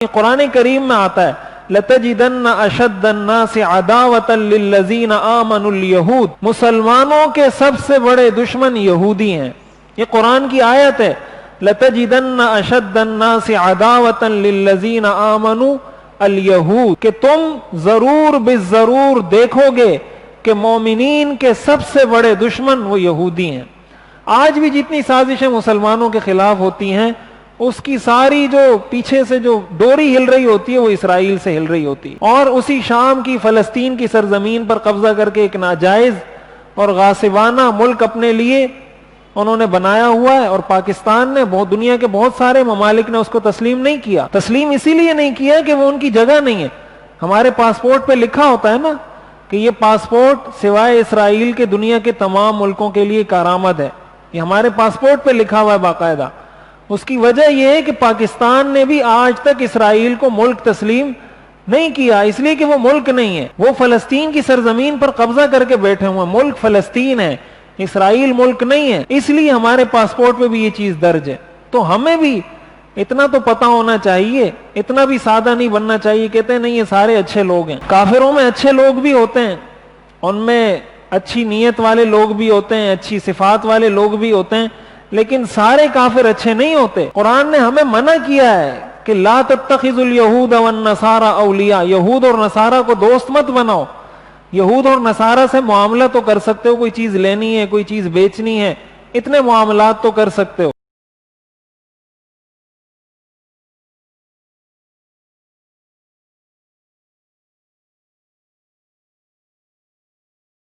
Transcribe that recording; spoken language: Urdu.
قرآن کریم میں آتا ہے لَتَجِدَنَّ أَشَدَّ النَّاسِ عَدَاوَةً لِلَّذِينَ آمَنُوا الْيَهُودِ، مسلمانوں کے سب سے بڑے دشمن یہودی ہیں. یہ قرآن کی آیت ہے لَتَجِدَنَّ أَشَدَّ النَّاسِ عَدَاوَةً لِلَّذِينَ آمَنُوا الْيَهُودِ، کہ تم ضرور بالضرور دیکھو گے کہ مومنین کے سب سے بڑے دشمن وہ یہودی ہیں. آج بھی جتنی سازشیں مسلمانوں کے خلاف ہوتی ہیں اس کی ساری جو پیچھے سے جو ڈوری ہل رہی ہوتی ہے وہ اسرائیل سے ہل رہی ہوتی ہے. اور اسی شام کی فلسطین کی سرزمین پر قبضہ کر کے ایک ناجائز اور غاصبانہ ملک اپنے لیے انہوں نے بنایا ہوا ہے، اور پاکستان نے دنیا کے بہت سارے ممالک نے اس کو تسلیم نہیں کیا. تسلیم اسی لیے نہیں کیا کہ وہ ان کی جگہ نہیں ہے. ہمارے پاسپورٹ پہ لکھا ہوتا ہے نا کہ یہ پاسپورٹ سوائے اسرائیل کے دنیا کے تمام ملکوں کے لیے کارآمد ہے. یہ ہمارے پاسپورٹ پہ لکھا ہوا ہے باقاعدہ. اس کی وجہ یہ ہے کہ پاکستان نے بھی آج تک اسرائیل کو ملک تسلیم نہیں کیا، اس لیے کہ وہ ملک نہیں ہے. وہ فلسطین کی سرزمین پر قبضہ کر کے بیٹھے ہوئے ہیں. ملک فلسطین ہے، اسرائیل ملک نہیں ہے، اس لیے ہمارے پاسپورٹ پہ بھی یہ چیز درج ہے. تو ہمیں بھی اتنا تو پتا ہونا چاہیے، اتنا بھی سادہ نہیں بننا چاہیے. کہتے ہیں نہیں یہ سارے اچھے لوگ ہیں. کافروں میں اچھے لوگ بھی ہوتے ہیں، ان میں اچھی نیت والے لوگ بھی ہوتے ہیں، اچھی صفات والے لوگ بھی ہوتے ہیں، لیکن سارے کافر اچھے نہیں ہوتے. قرآن نے ہمیں منع کیا ہے کہ لا تتخذوا اليہود والنصارى اولیاء، یہود اور نصارہ کو دوست مت بناؤ. یہود اور نصارہ سے معاملہ تو کر سکتے ہو، کوئی چیز لینی ہے، کوئی چیز بیچنی ہے، اتنے معاملات تو کر سکتے ہو.